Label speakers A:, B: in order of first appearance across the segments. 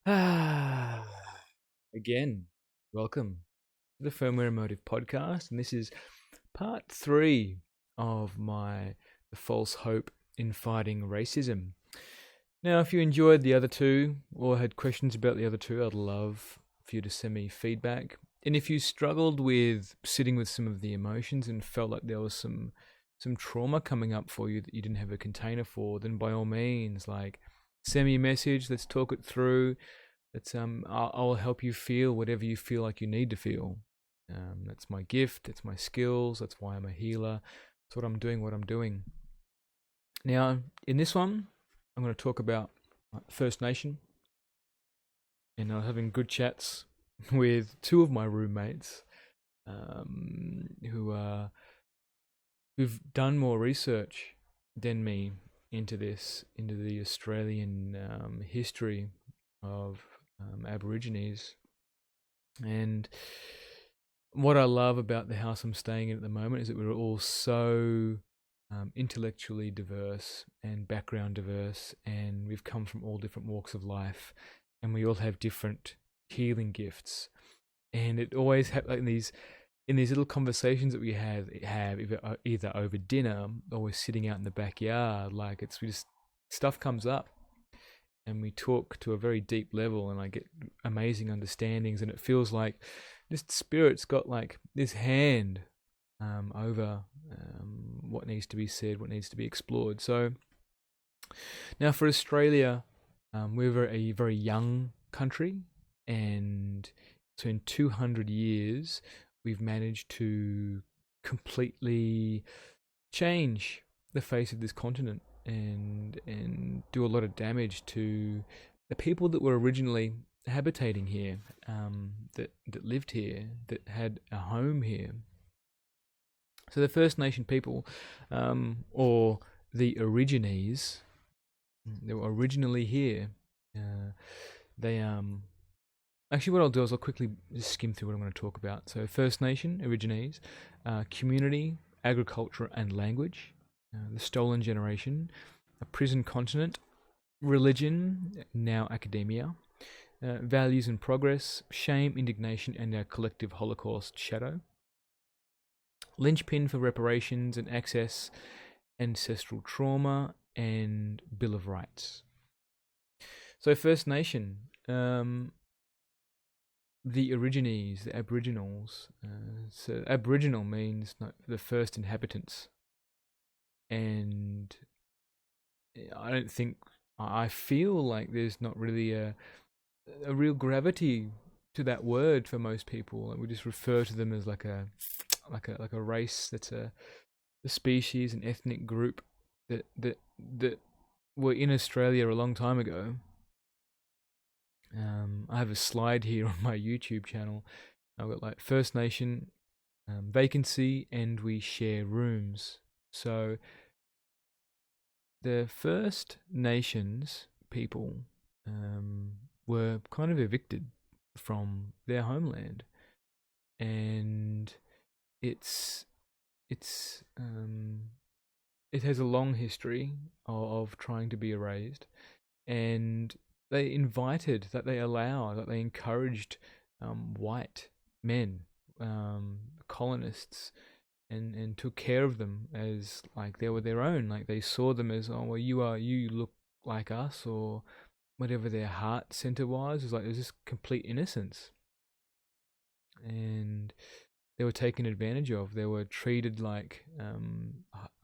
A: Ah, again, welcome to the Firmware Emotive podcast, and this is part 3 of my The False Hope in Fighting Racism. Now, if you enjoyed the other two or had questions about the other two, I'd love for you to send me feedback. And if you struggled with sitting with some of the emotions and felt like there was some trauma coming up for you that you didn't have a container for, then by all means, send me a message. Let's talk it through. I'll help you feel whatever you feel like you need to feel. That's my gift. It's my skills. That's why I'm a healer. That's what I'm doing. Now, in this one, I'm going to talk about First Nation, and I was having good chats with two of my roommates, who've done more research than me into the Australian history of Aborigines. And what I love about the house I'm staying in at the moment is that we're all so intellectually diverse and background diverse, and we've come from all different walks of life, and we all have different healing gifts. And it always in these little conversations that we have either over dinner or we're sitting out in the backyard, stuff comes up and we talk to a very deep level, and I get amazing understandings, and it feels like this spirit's got like this hand over what needs to be said, what needs to be explored. So now for Australia, we're a very young country, and so in 200 years we've managed to completely change the face of this continent and do a lot of damage to the people that were originally habitating here, that lived here, that had a home here. So the First Nation people, or the Originese, they were originally here. They Actually, what I'll do is I'll quickly just skim through what I'm going to talk about. So First Nation, Originese, community, agriculture and language, the stolen generation, a prison continent, religion, now academia, values and progress, shame, indignation, and our collective Holocaust shadow, Linchpin for reparations and access, ancestral trauma, and Bill of Rights. So First Nation, the Originese, the Aboriginals. So Aboriginal means the first inhabitants, and I feel like there's not really a real gravity to that word for most people. We just refer to them as like a race that's a species, an ethnic group that were in Australia a long time ago. I have a slide here on my YouTube channel. I've got like First Nation, vacancy, and we share rooms. So the First Nations people were kind of evicted from their homeland, and it has a long history of trying to be erased, and they encouraged white men, colonists, and took care of them as like they were their own. Like they saw them as, oh well, you look like us, or whatever their heart center was. It was like there's this complete innocence, and they were taken advantage of. They were treated like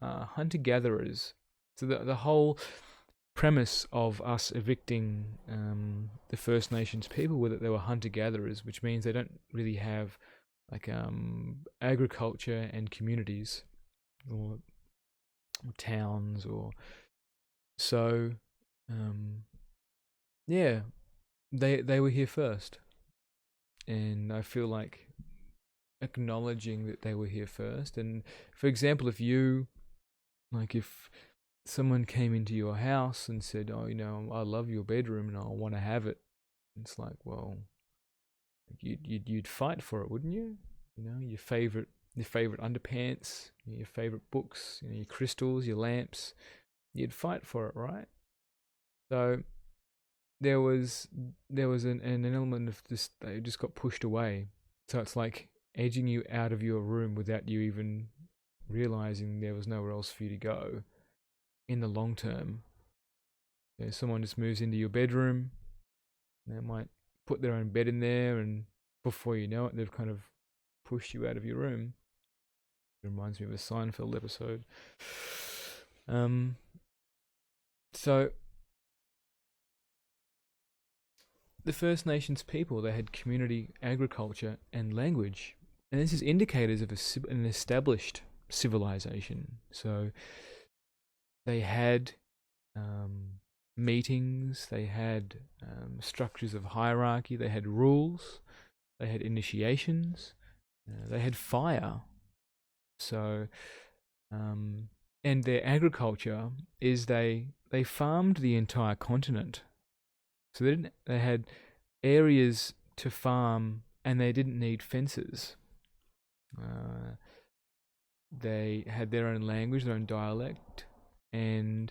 A: hunter-gatherers. So the whole premise of us evicting the First Nations people were that they were hunter-gatherers, which means they don't really have like agriculture and communities or towns, or so yeah, they were here first, and I feel like acknowledging that they were here first. And for example, if someone came into your house and said, oh, I love your bedroom and I want to have it, it's like, well, you'd fight for it, wouldn't you? Your favorite underpants, your favorite books, your crystals, your lamps, you'd fight for it, right? So there was an element of this, they just got pushed away. So it's like edging you out of your room without you even realizing there was nowhere else for you to go in the long term. You know, someone just moves into your bedroom, they might put their own bed in there, and before you know it, they've kind of pushed you out of your room. It reminds me of a Seinfeld episode. So the First Nations people, they had community agriculture and language, and this is indicators of an established civilization. So they had meetings, they had structures of hierarchy, they had rules, they had initiations, they had fire. So, and their agriculture is they farmed the entire continent. So they had areas to farm, and they didn't need fences. They had their own language, their own dialect, and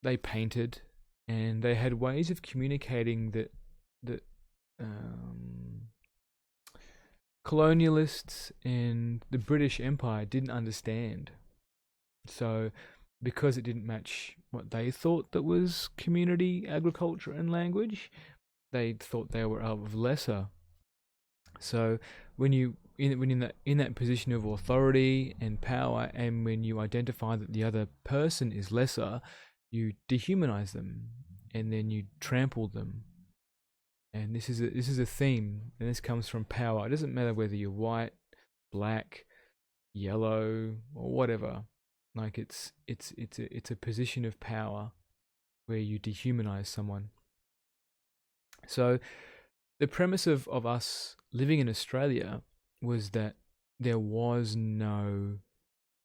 A: they painted, and they had ways of communicating that colonialists and the British Empire didn't understand. So because it didn't match what they thought that was community agriculture and language, they thought they were of lesser. So when you in that position of authority and power, and when you identify that the other person is lesser, you dehumanize them, and then you trample them. And this is a theme, and this comes from power. It doesn't matter whether you're white, black, yellow, or whatever. Like it's a position of power where you dehumanize someone. So the premise of us living in Australia was that there was no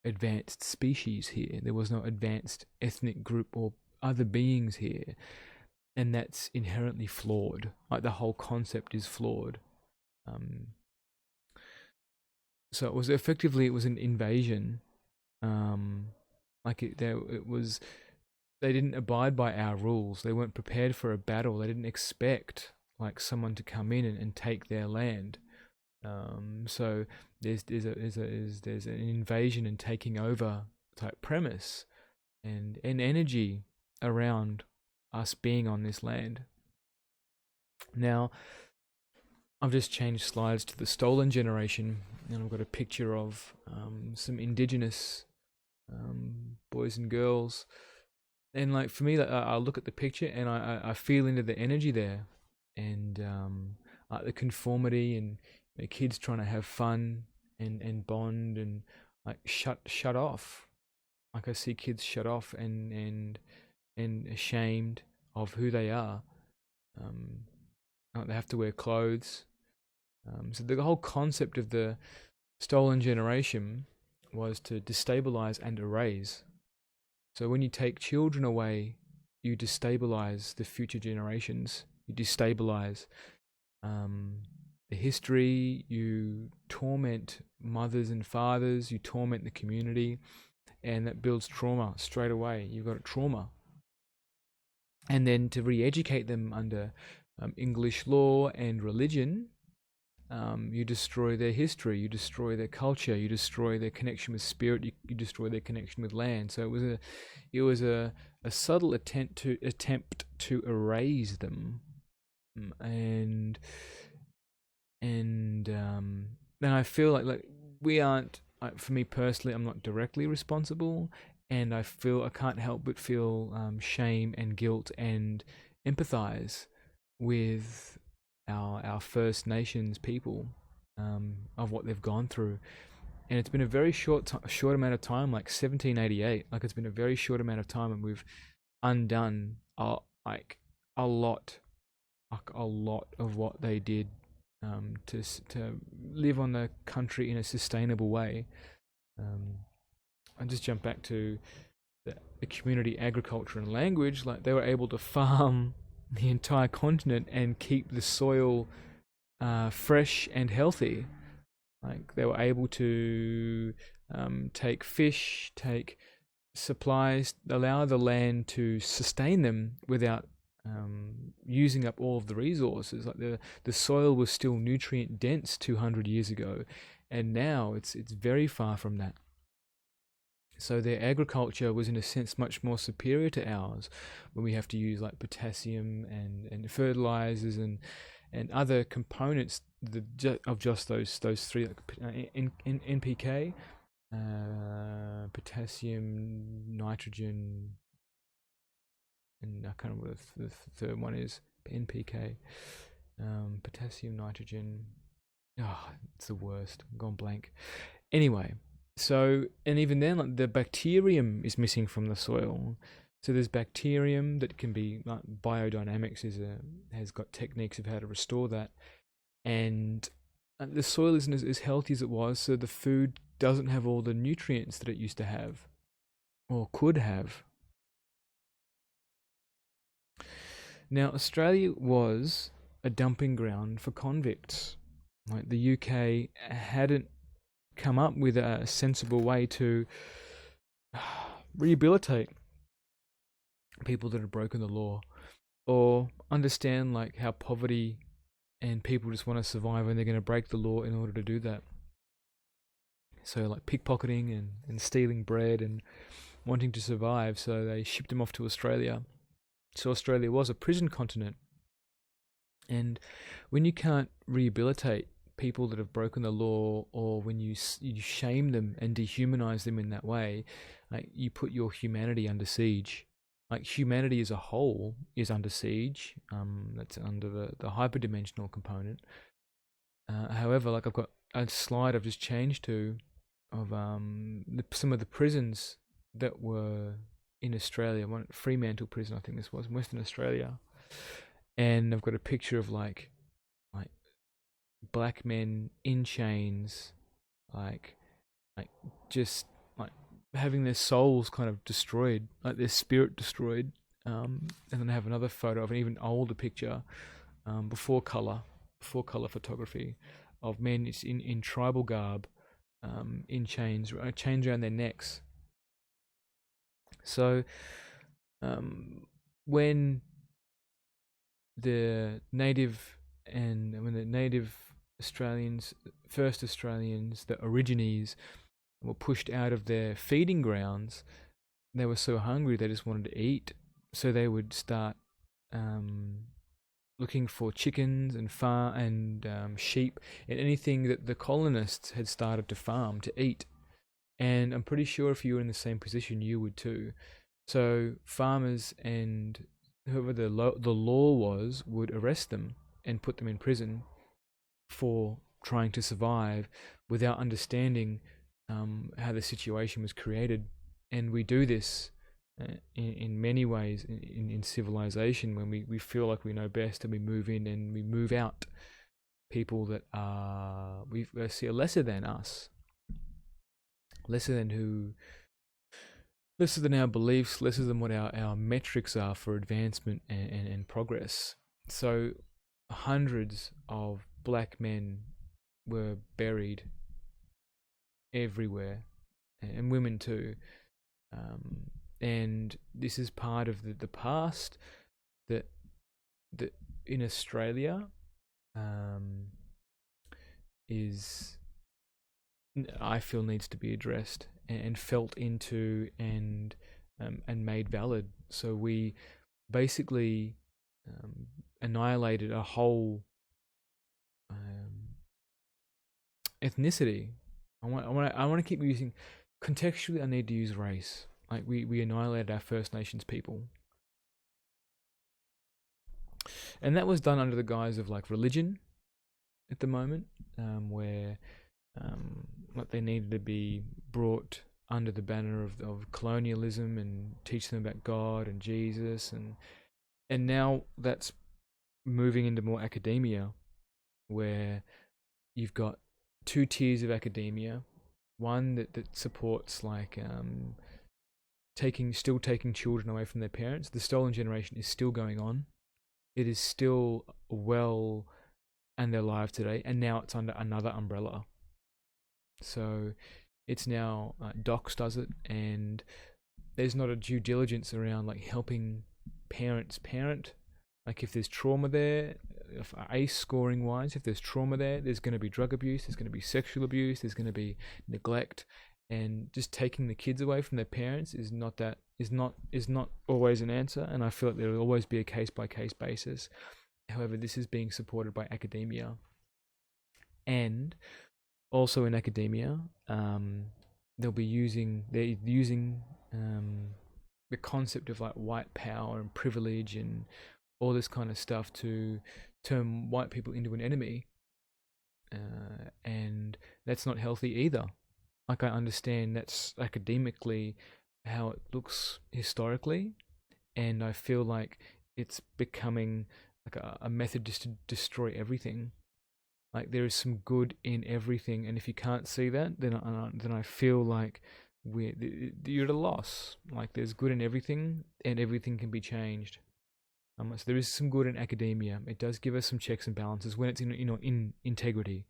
A: advanced species here. There was no advanced ethnic group or other beings here. And that's inherently flawed. Like the whole concept is flawed. So it was an invasion. They didn't abide by our rules. They weren't prepared for a battle. They didn't expect like someone to come in and take their land. So there's an invasion and taking over type premise and energy around us being on this land. Now, I've just changed slides to the stolen generation, and I've got a picture of some Indigenous boys and girls. And like for me, I look at the picture and I feel into the energy there, and the conformity, and the kids trying to have fun and bond and like shut off. Like I see kids shut off and ashamed of who they are. Like they have to wear clothes. So the whole concept of the stolen generation was to destabilize and erase. So when you take children away, you destabilize the future generations. You destabilize the history. You torment mothers and fathers. You torment the community, and that builds trauma straight away. You've got a trauma. And then to re-educate them under English law and religion, you destroy their history, you destroy their culture, you destroy their connection with spirit, you destroy their connection with land. So it was a subtle attempt to erase them, and then I feel like we aren't. For me personally, I'm not directly responsible, and I can't help but feel shame and guilt and empathize with our First Nations people, of what they've gone through. And it's been a very short amount of time, like 1788. Like it's been a very short amount of time, and we've undone a lot of what they did to live on the country in a sustainable way. I just jump back to the community agriculture and language. Like they were able to farm the entire continent and keep the soil fresh and healthy. Like they were able to take fish, take supplies, allow the land to sustain them without using up all of the resources. Like the soil was still nutrient dense 200 years ago, and now it's very far from that. So their agriculture was in a sense much more superior to ours, when we have to use like potassium and fertilizers and other components of just those three, like NPK, potassium, nitrogen, and I can't remember what the third one is. NPK, potassium, nitrogen. Oh, it's the worst. I'm gone blank. Anyway, so, and even then, like, the bacterium is missing from the soil. So there's bacterium that can be, like, biodynamics has got techniques of how to restore that, and the soil isn't as healthy as it was. So the food doesn't have all the nutrients that it used to have, or could have. Now, Australia was a dumping ground for convicts. Like, the UK hadn't come up with a sensible way to rehabilitate people that have broken the law, or understand like how poverty and people just want to survive and they're going to break the law in order to do that. So like pickpocketing and stealing bread and wanting to survive, so they shipped them off to Australia. So Australia was a prison continent. And when you can't rehabilitate people that have broken the law, or when you shame them and dehumanize them in that way, like, you put your humanity under siege. Like, humanity as a whole is under siege. That's under the hyperdimensional component. However, like, I've got a slide I've just changed to of some of the prisons that were in Australia. One, Fremantle prison, I think this was, in Western Australia. And I've got a picture of like black men in chains, like just like having their souls kind of destroyed, like their spirit destroyed. And then I have another photo of an even older picture, before color photography, of men in tribal garb, in chains around their necks. So when the native Australians, first Australians, the Originese, were pushed out of their feeding grounds, they were so hungry they just wanted to eat. So they would start looking for chickens and sheep and anything that the colonists had started to farm to eat. And I'm pretty sure if you were in the same position, you would too. So farmers and whoever the law was would arrest them and put them in prison for trying to survive without understanding how the situation was created. And we do this in many ways in civilization, when we feel like we know best, and we move in and we move out people that we see are lesser than us, lesser than our beliefs, lesser than what our metrics are for advancement and progress. So hundreds of black men were buried everywhere, and women too. And this is part of the past that in Australia is, I feel, needs to be addressed and felt into and made valid. So we basically annihilated a whole ethnicity. I want to keep using contextually. I need to use race. Like, we annihilated our First Nations people, and that was done under the guise of like religion at the moment, where like they needed to be brought under the banner of colonialism and teach them about God and Jesus, and now that's moving into more academia, where you've got two tiers of academia. One that supports like taking children away from their parents. The stolen generation is still going on. It is still well and they're alive today, and now it's under another umbrella. So it's now Docs does it, and there's not a due diligence around like helping parents parent Like if there's trauma there, if ACE scoring wise, if there's trauma there, there's going to be drug abuse, there's going to be sexual abuse, there's going to be neglect, and just taking the kids away from their parents is not always an answer. And I feel like there will always be a case by case basis. However, this is being supported by academia, and also in academia, they're using the concept of like white power and privilege and all this kind of stuff to turn white people into an enemy, and that's not healthy either. Like I understand that's academically how it looks historically, and I feel like it's becoming like a method just to destroy everything. Like there is some good in everything, and if you can't see that, then I feel like you're at a loss. Like there's good in everything, and everything can be changed. So there is some good in academia. It does give us some checks and balances when it's in integrity.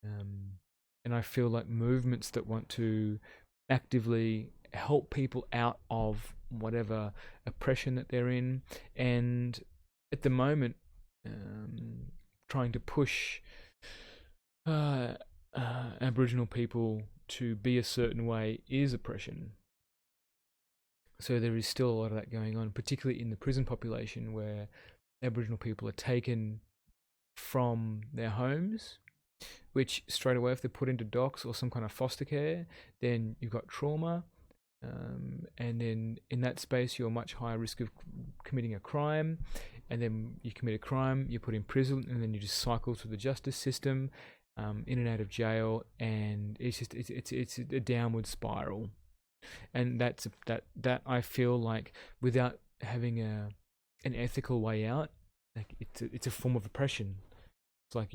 A: And I feel like movements that want to actively help people out of whatever oppression that they're in, and at the moment, trying to push Aboriginal people to be a certain way is oppression. So there is still a lot of that going on, particularly in the prison population, where Aboriginal people are taken from their homes, which straight away, if they're put into docks or some kind of foster care, then you've got trauma, and then in that space you're much higher risk of committing a crime, and then you commit a crime, you're put in prison, and then you just cycle through the justice system, in and out of jail, and it's a downward spiral. And that I feel like without having an ethical way out, like it's a form of oppression. It's like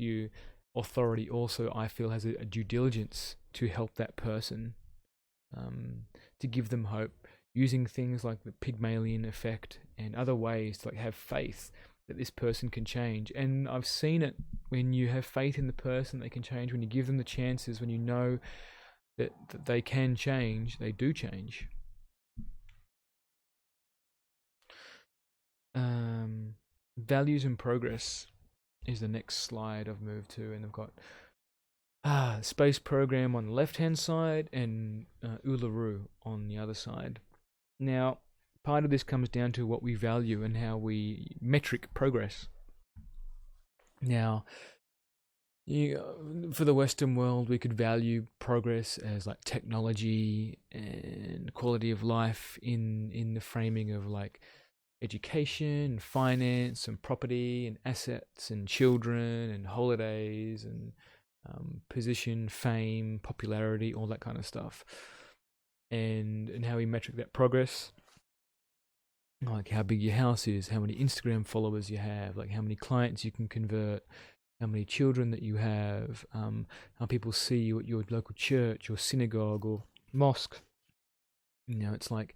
A: authority also, I feel, has a due diligence to help that person, to give them hope, using things like the Pygmalion effect and other ways to like have faith that this person can change. And I've seen it when you have faith in the person, they can change. When you give them the chances, when you know that they can change, they do change. Values and progress is the next slide I've moved to, and I've got space program on the left hand side and Uluru on the other side. Now, part of this comes down to what we value and how we metric progress. Now, for the Western world, we could value progress as like technology and quality of life in the framing of like education, finance, and property, and assets, and children, and holidays, and position, fame, popularity, all that kind of stuff, and how we metric that progress. Like how big your house is, how many Instagram followers you have, like how many clients you can convert, how many children that you have, how people see you at your local church or synagogue or mosque. It's like,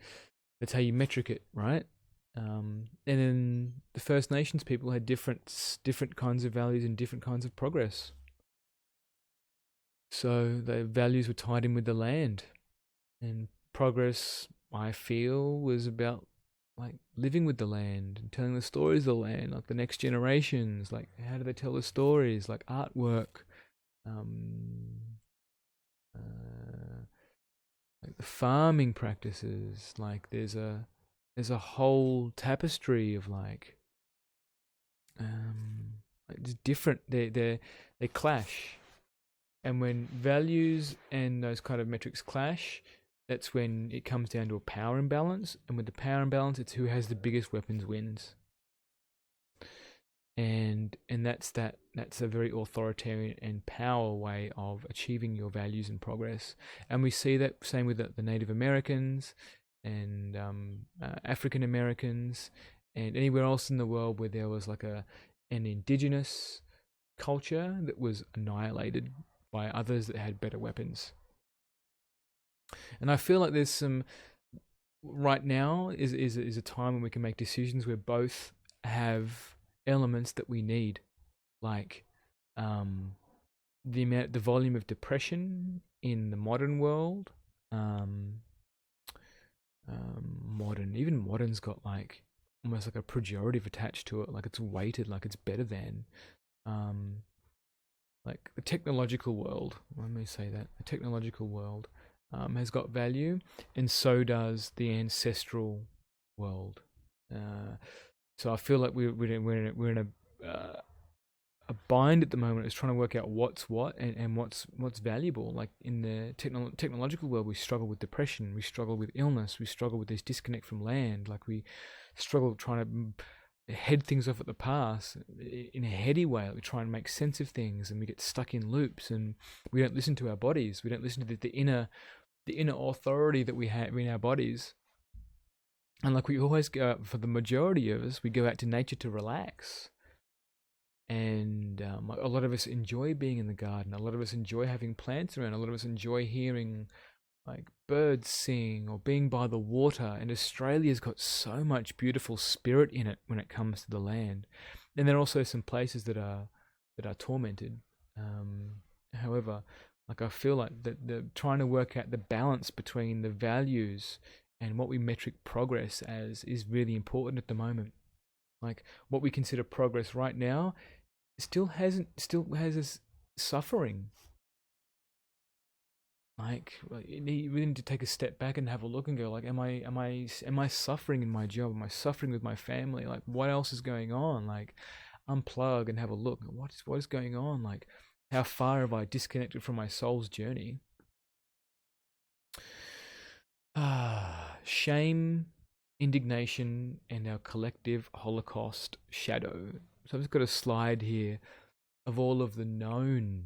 A: that's how you metric it, right? And then the First Nations people had different kinds of values and different kinds of progress. So their values were tied in with the land, and progress, I feel, was about like living with the land and telling the stories of the land, like the next generations, like how do they tell the stories, like artwork, like the farming practices. Like there's a whole tapestry of like just different. They clash, and when values and those kind of metrics clash, that's when it comes down to a power imbalance. And with the power imbalance, it's who has the biggest weapons wins. And that's a very authoritarian and power way of achieving your values and progress. And we see that same with the Native Americans and African Americans and anywhere else in the world where there was like an indigenous culture that was annihilated by others that had better weapons. And I feel like there's some right now is a time when we can make decisions where both have elements that we need, like the volume of depression in the modern world. Modern's got like almost like a pejorative attached to it, like it's weighted, like it's better than. Like the technological world, let me say that, the technological world has got value, and so does the ancestral world. So I feel like we're in a bind at the moment. Is trying to work out what's what and what's valuable. Like in the technological world, we struggle with depression, we struggle with illness, we struggle with this disconnect from land. Like we struggle trying to head things off at the past in a heady way. Like we try and make sense of things, and we get stuck in loops, and we don't listen to our bodies. We don't listen to the inner authority that we have in our bodies. And like we always go out, for the majority of us, we go out to nature to relax. And a lot of us enjoy being in the garden. A lot of us enjoy having plants around. A lot of us enjoy hearing like birds sing or being by the water. And Australia's got so much beautiful spirit in it when it comes to the land. And there are also some places that are tormented. However, like I feel like that the trying to work out the balance between the values and what we metric progress as is really important at the moment. Like what we consider progress right now still has us suffering. Like we need to take a step back and have a look and go, like, am I suffering in my job? Am I suffering with my family? Like, what else is going on? Like, unplug and have a look. What is going on? Like, how far have I disconnected from my soul's journey? Shame, indignation, and our collective Holocaust shadow. So I've just got a slide here of all of the known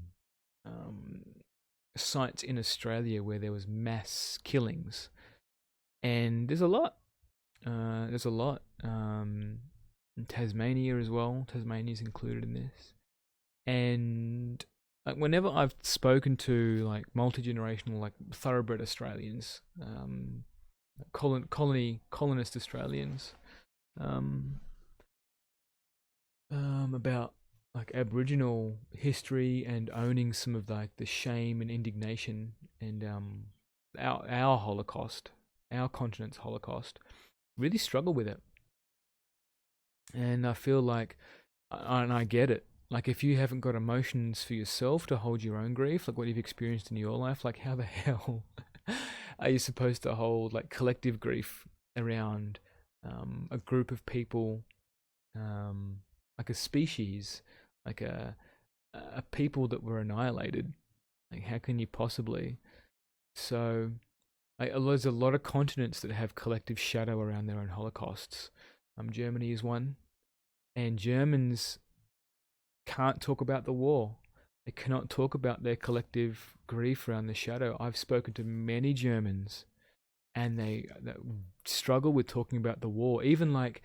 A: sites in Australia where there was mass killings, and there's a lot. In Tasmania as well. Tasmania's included in this, and like whenever I've spoken to like multi-generational, like thoroughbred Australians, colonist Australians, about like Aboriginal history and owning some of like the shame and indignation and our Holocaust, our continent's Holocaust, really struggle with it. And I feel like, and I get it. Like if you haven't got emotions for yourself to hold your own grief, like what you've experienced in your life, like how the hell are you supposed to hold like collective grief around a group of people, like a species, like a people that were annihilated? Like how can you possibly? So there's a lot of continents that have collective shadow around their own holocausts. Germany is one, and Germans can't talk about the war. They cannot talk about their collective grief around the shadow. I've spoken to many Germans, and they struggle with talking about the war. Even like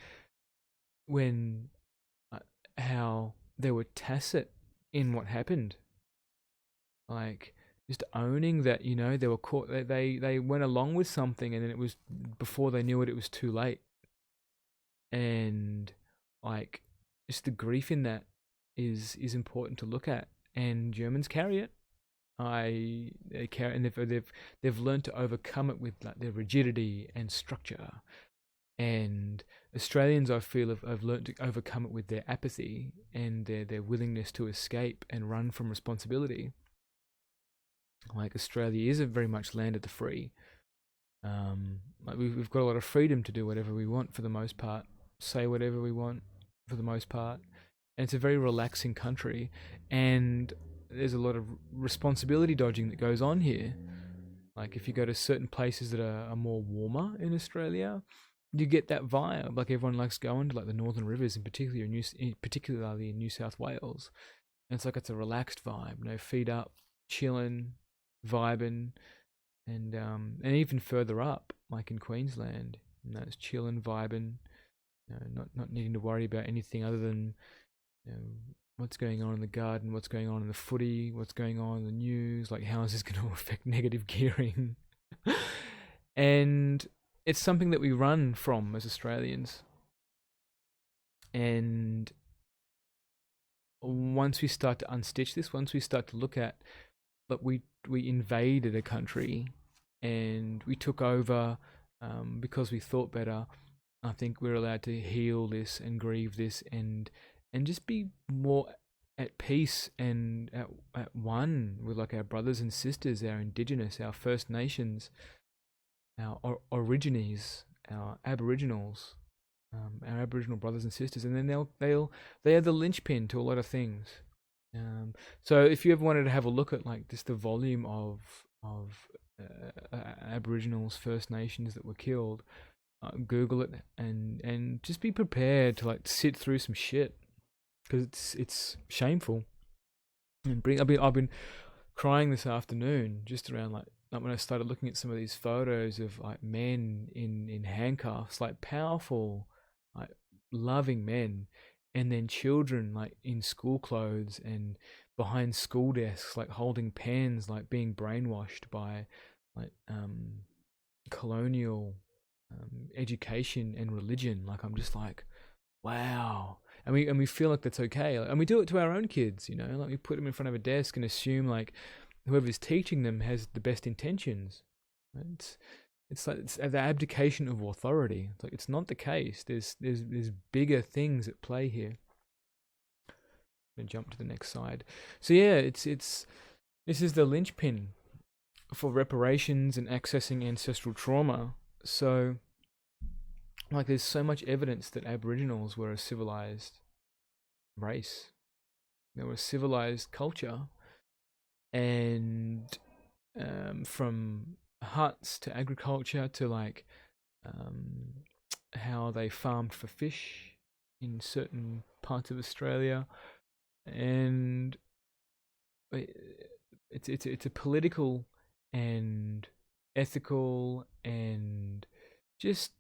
A: when how they were tacit in what happened, like just owning that, you know, they were caught. They went along with something, and then it was before they knew it, it was too late. And like just the grief in that is important to look at, and Germans carry it. They carry, and they've learned to overcome it with like their rigidity and structure. And Australians, I feel, have learned to overcome it with their apathy and their willingness to escape and run from responsibility. Like Australia is a very much land of the free. Like we've got a lot of freedom to do whatever we want for the most part, say whatever we want for the most part, and it's a very relaxing country. And there's a lot of responsibility dodging that goes on here. Like if you go to certain places that are more warmer in Australia, you get that vibe. Like everyone likes going to like the Northern Rivers, particularly in New South Wales. And it's like it's a relaxed vibe, you know, feet up, chilling, vibing, and even further up, like in Queensland, you know, it's chilling, vibing, you know, not needing to worry about anything other than, you know, what's going on in the garden, what's going on in the footy, what's going on in the news, like how is this going to affect negative gearing? And it's something that we run from as Australians. And once we start to unstitch this, once we start to look at, but we invaded a country and we took over because we thought better, I think we're allowed to heal this and grieve this and just be more at peace and at one with like our brothers and sisters, our Indigenous, our First Nations, our Origines, our Aboriginals, our Aboriginal brothers and sisters, and then they are the linchpin to a lot of things. So if you ever wanted to have a look at like just the volume of Aboriginals, First Nations that were killed, Google it and just be prepared to like sit through some shit, because it's shameful. And I've been crying this afternoon just around like when I started looking at some of these photos of like men in handcuffs, like powerful, like loving men, and then children like in school clothes and behind school desks, like holding pens, like being brainwashed by like colonial education and religion. Like I'm just like, wow. And we feel like that's okay, and we do it to our own kids, you know, like we put them in front of a desk and assume like whoever's teaching them has the best intentions. Right? It's like it's the abdication of authority. It's like it's not the case. There's bigger things at play here. I'm gonna jump to the next slide. So yeah, it's this is the linchpin for reparations and accessing ancestral trauma. So like there's so much evidence that Aboriginals were a civilized race. They were a civilized culture, and from huts to agriculture to like how they farmed for fish in certain parts of Australia, and it's a political and ethical and just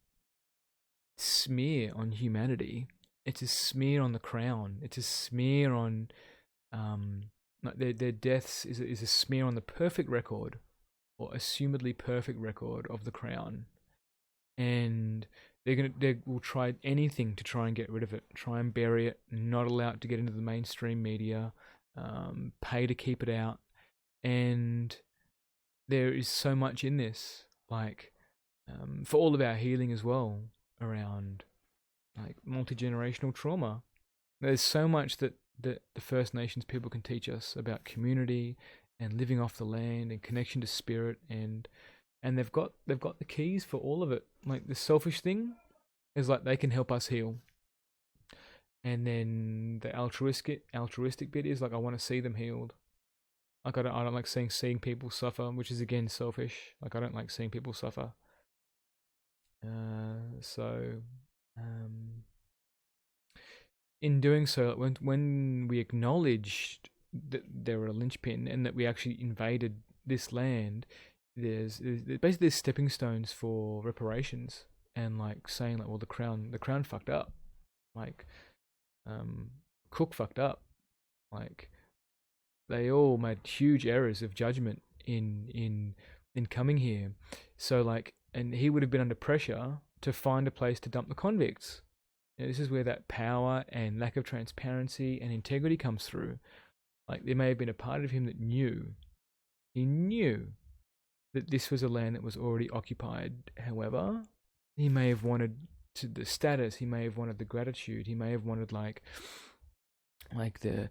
A: smear on humanity. It's a smear on the crown. It's a smear on their deaths is a smear on the perfect record, or assumedly perfect record of the crown, and they will try anything to try and get rid of it, try and bury it, not allow it to get into the mainstream media, pay to keep it out. And there is so much in this, like for all of our healing as well, around like multi-generational trauma. There's so much that the First Nations people can teach us about community and living off the land and connection to spirit, and they've got the keys for all of it. Like the selfish thing is like they can help us heal, and then the altruistic bit is like I want to see them healed. Like I don't like seeing people suffer, which is again selfish. Like I don't like seeing people suffer. In doing so, when we acknowledged that they were a linchpin and that we actually invaded this land, there's basically there's stepping stones for reparations, and like saying like, well, the crown fucked up, like Cook fucked up, like they all made huge errors of judgment in coming here. So like, and he would have been under pressure to find a place to dump the convicts. You know, this is where that power and lack of transparency and integrity comes through. Like there may have been a part of him that he knew that this was a land that was already occupied. However, he may have wanted the status, he may have wanted the gratitude, he may have wanted like the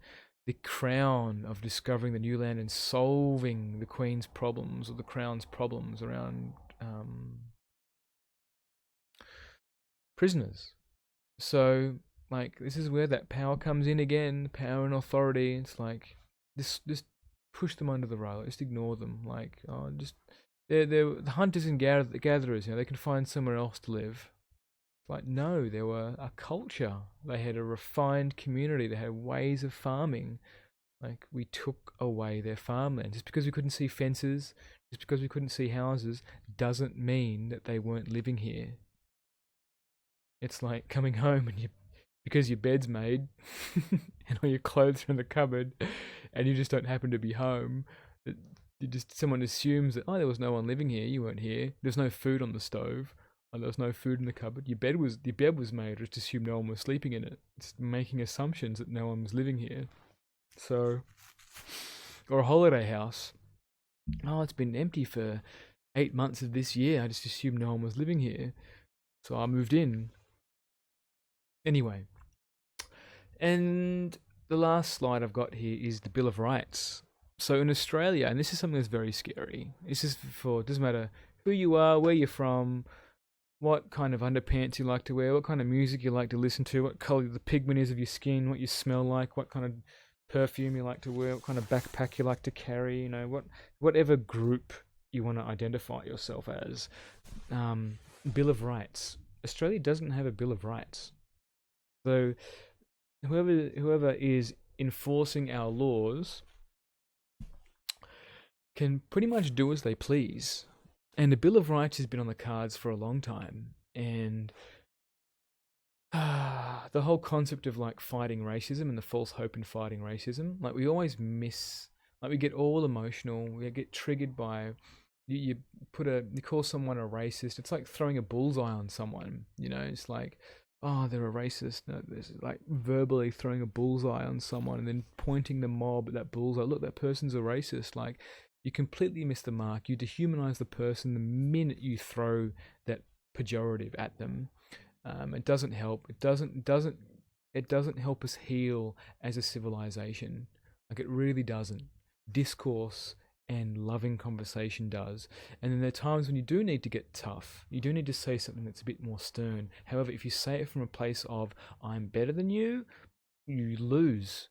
A: crown of discovering the new land and solving the Queen's problems or the Crown's problems around prisoners. So like this is where that power comes in again, power and authority. It's like just push them under the rug, just ignore them. Like they're the hunters and gatherers. You know, they can find somewhere else to live. Like no, they were a culture. They had a refined community. They had ways of farming. Like we took away their farmland. Just because we couldn't see fences, just because we couldn't see houses, doesn't mean that they weren't living here. It's like coming home and because your bed's made and all your clothes are in the cupboard, and you just don't happen to be home. Someone assumes that there was no one living here. You weren't here. There's no food on the stove. There was no food in the cupboard. Your bed was made. Just assume no one was sleeping in it. It's making assumptions that no one was living here. So, or a holiday house. It's been empty for 8 months of this year. I just assumed no one was living here, so I moved in. Anyway, and the last slide I've got here is the Bill of Rights. So in Australia, and this is something that's very scary. This is for, it doesn't matter who you are, where you're from, what kind of underpants you like to wear, what kind of music you like to listen to, what colour the pigment is of your skin, what you smell like, what kind of perfume you like to wear, what kind of backpack you like to carry, you know, whatever group you want to identify yourself as. Bill of Rights. Australia doesn't have a Bill of Rights. So whoever is enforcing our laws can pretty much do as they please. And the Bill of Rights has been on the cards for a long time. And the whole concept of like fighting racism and the false hope in fighting racism, like we always miss, like we get all emotional, we get triggered by, you call someone a racist. It's like throwing a bullseye on someone, you know, it's like, oh, they're a racist. No, this is like verbally throwing a bullseye on someone and then pointing the mob at that bullseye. Look, that person's a racist. Like, you completely miss the mark. You dehumanize the person the minute you throw that pejorative at them. It doesn't help. It doesn't help us heal as a civilization. Like, it really doesn't. Discourse and loving conversation does. And then there are times when you do need to get tough. You do need to say something that's a bit more stern. However, if you say it from a place of, I'm better than you, you lose.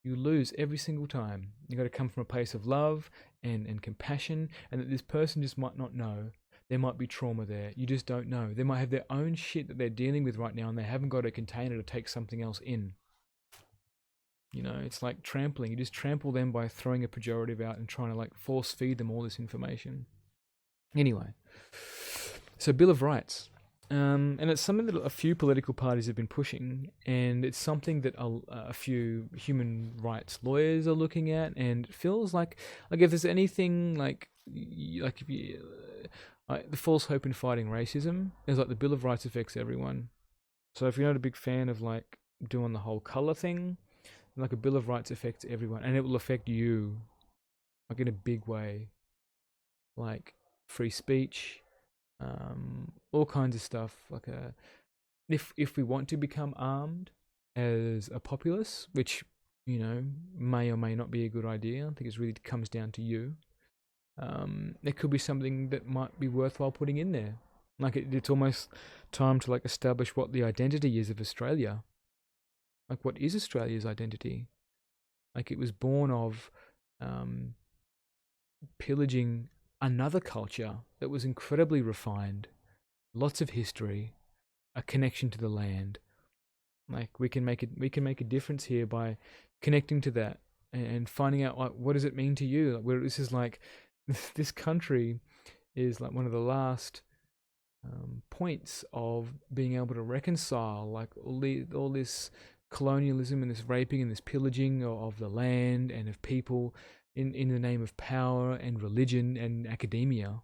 A: You lose every single time. You got to come from a place of love and compassion, and that this person just might not know. There might be trauma there. You just don't know. They might have their own shit that they're dealing with right now, and they haven't got a container to take something else in. You know, it's like trampling. You just trample them by throwing a pejorative out and trying to like force feed them all this information. Anyway, so Bill of Rights. And it's something that a few political parties have been pushing, and it's something that a few human rights lawyers are looking at, and it feels like if there's anything like if you, the false hope in fighting racism is like the Bill of Rights affects everyone. So if you're not a big fan of like doing the whole colour thing, like a Bill of Rights affects everyone, and it will affect you, like in a big way, like free speech, all kinds of stuff. Like if we want to become armed as a populace, which you know may or may not be a good idea, I think it really comes down to you. There could be something that might be worthwhile putting in there. Like it's almost time to like establish what the identity is of Australia. Like, what is Australia's identity? Like, it was born of pillaging another culture that was incredibly refined, lots of history, a connection to the land. Like, we can make a difference here by connecting to that and finding out, like, what does it mean to you? Like, where this is like, this country is like one of the last points of being able to reconcile like all this colonialism and this raping and this pillaging of the land and of people in the name of power and religion and academia.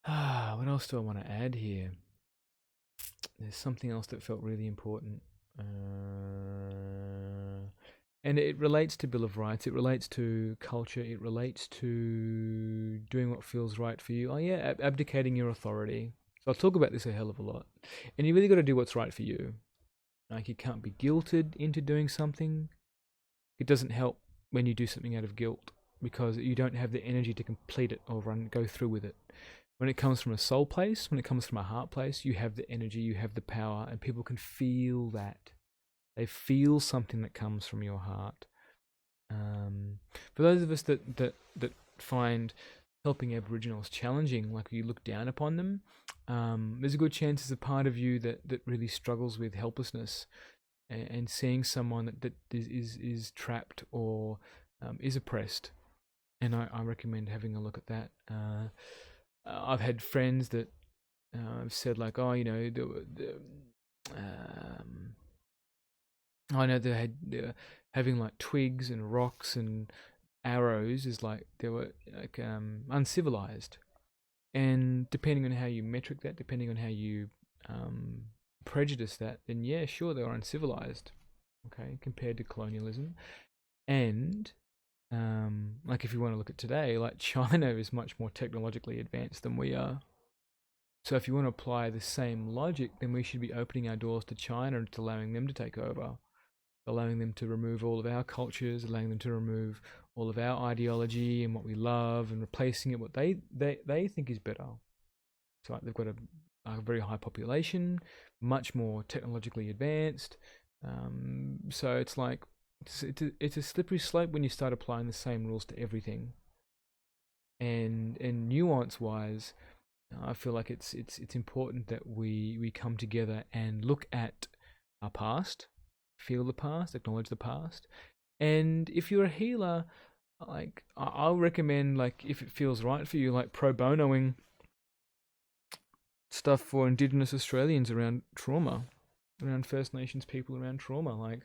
A: What else do I want to add here? There's something else that felt really important. And it relates to Bill of Rights, it relates to culture, it relates to doing what feels right for you. Oh yeah, abdicating your authority. So I'll talk about this a hell of a lot. And you really got to do what's right for you. Like, you can't be guilted into doing something. It doesn't help when you do something out of guilt, because you don't have the energy to complete it or go through with it. When it comes from a soul place, when it comes from a heart place, you have the energy, you have the power, and people can feel that. They feel something that comes from your heart. For those of us that find helping Aboriginals challenging, like you look down upon them, there's a good chance there's a part of you that really struggles with helplessness and seeing someone that is trapped or is oppressed. And I recommend having a look at that. I've had friends that have said like, oh, you know, I know they're having like twigs and rocks and arrows is like they were like uncivilized, and depending on how you metric that, depending on how you prejudice that, then yeah, sure, they were uncivilized, okay, compared to colonialism. And like if you want to look at today, like China is much more technologically advanced than we are. So if you want to apply the same logic, then we should be opening our doors to China and allowing them to take over, allowing them to remove all of our cultures, allowing them to remove all of our ideology and what we love, and replacing it what they think is better. So they've got a very high population, much more technologically advanced. So it's like it's a slippery slope when you start applying the same rules to everything. And nuance wise, I feel like it's important that we come together and look at our past, feel the past, acknowledge the past. And if you're a healer, like I'll recommend, like if it feels right for you, like pro bonoing stuff for Indigenous Australians around trauma, around First Nations people around trauma. Like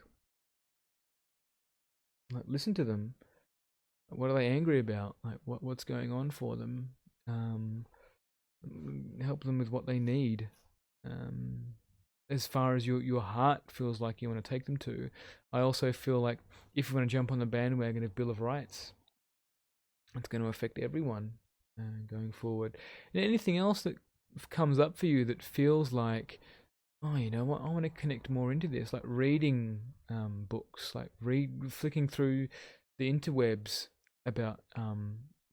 A: listen to them. What are they angry about? Like what's going on for them? Help them with what they need. As far as your heart feels like you want to take them to. I also feel like if you want to jump on the bandwagon of Bill of Rights, it's going to affect everyone going forward. And anything else that comes up for you that feels like, oh, you know what, I want to connect more into this, like reading books, like flicking through the interwebs about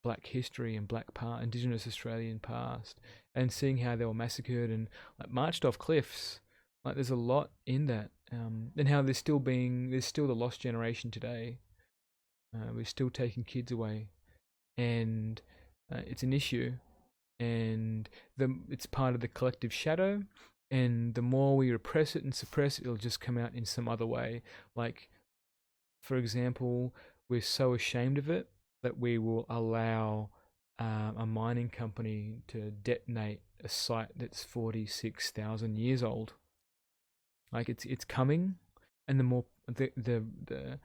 A: Black history and Indigenous Australian past, and seeing how they were massacred and like marched off cliffs. Like there's a lot in that, and how there's still the lost generation today. We're still taking kids away, and it's an issue, and it's part of the collective shadow. And the more we repress it and suppress it, it'll just come out in some other way. Like, for example, we're so ashamed of it that we will allow a mining company to detonate a site that's 46,000 years old. Like it's coming, and the more the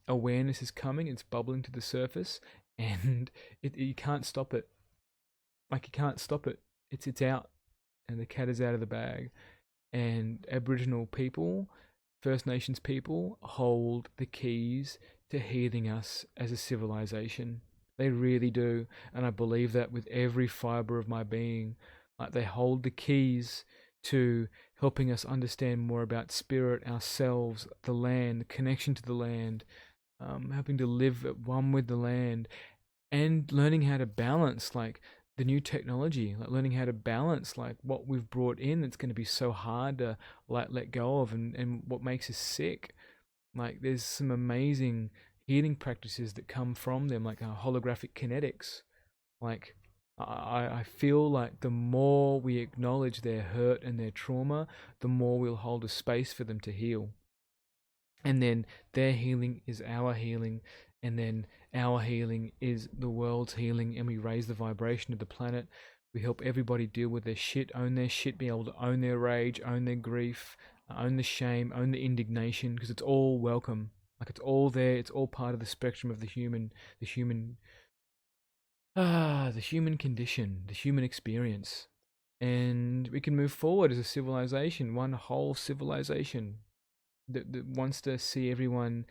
A: awareness is coming, it's bubbling to the surface, and you can't stop it. Like you can't stop it. It's out, and the cat is out of the bag. And Aboriginal people, First Nations people, hold the keys to healing us as a civilization. They really do, and I believe that with every fiber of my being. Like they hold the keys to helping us understand more about spirit, ourselves, the land, the connection to the land, helping to live at one with the land, and learning how to balance like the new technology, like learning how to balance like what we've brought in that's going to be so hard to like let go of, and what makes us sick. Like there's some amazing healing practices that come from them, like holographic kinetics. Like I feel like the more we acknowledge their hurt and their trauma, the more we'll hold a space for them to heal. And then their healing is our healing, and then our healing is the world's healing, and we raise the vibration of the planet. We help everybody deal with their shit, own their shit, be able to own their rage, own their grief, own the shame, own the indignation, because it's all welcome. Like it's all there. It's all part of the spectrum of the human condition, the human experience. And we can move forward as a civilization, one whole civilization that wants to see everyone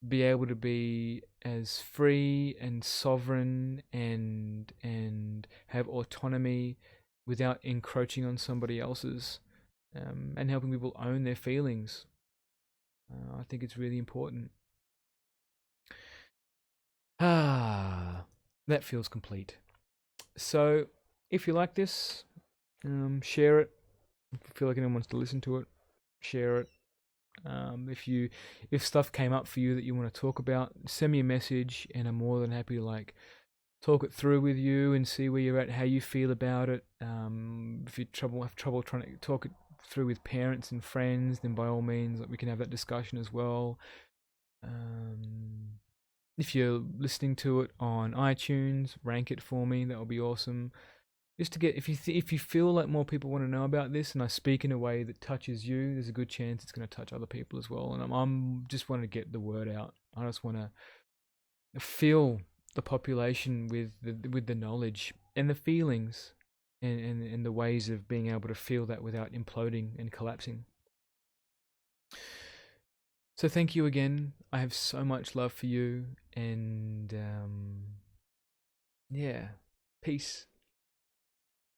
A: be able to be as free and sovereign and have autonomy without encroaching on somebody else's, and helping people own their feelings. I think it's really important. That feels complete. So if you like this, share it. If you feel like anyone wants to listen to it, share it. If stuff came up for you that you want to talk about, send me a message, and I'm more than happy to like talk it through with you and see where you're at, how you feel about it. If you have trouble trying to talk it through with parents and friends, then by all means, like, we can have that discussion as well. If you're listening to it on iTunes, rank it for me. That would be awesome. Just to get, if you feel like more people want to know about this, and I speak in a way that touches you, there's a good chance it's going to touch other people as well. And I'm just want to get the word out. I just want to fill the population with the knowledge and the feelings, and the ways of being able to feel that without imploding and collapsing. So thank you again. I have so much love for you, and yeah, peace.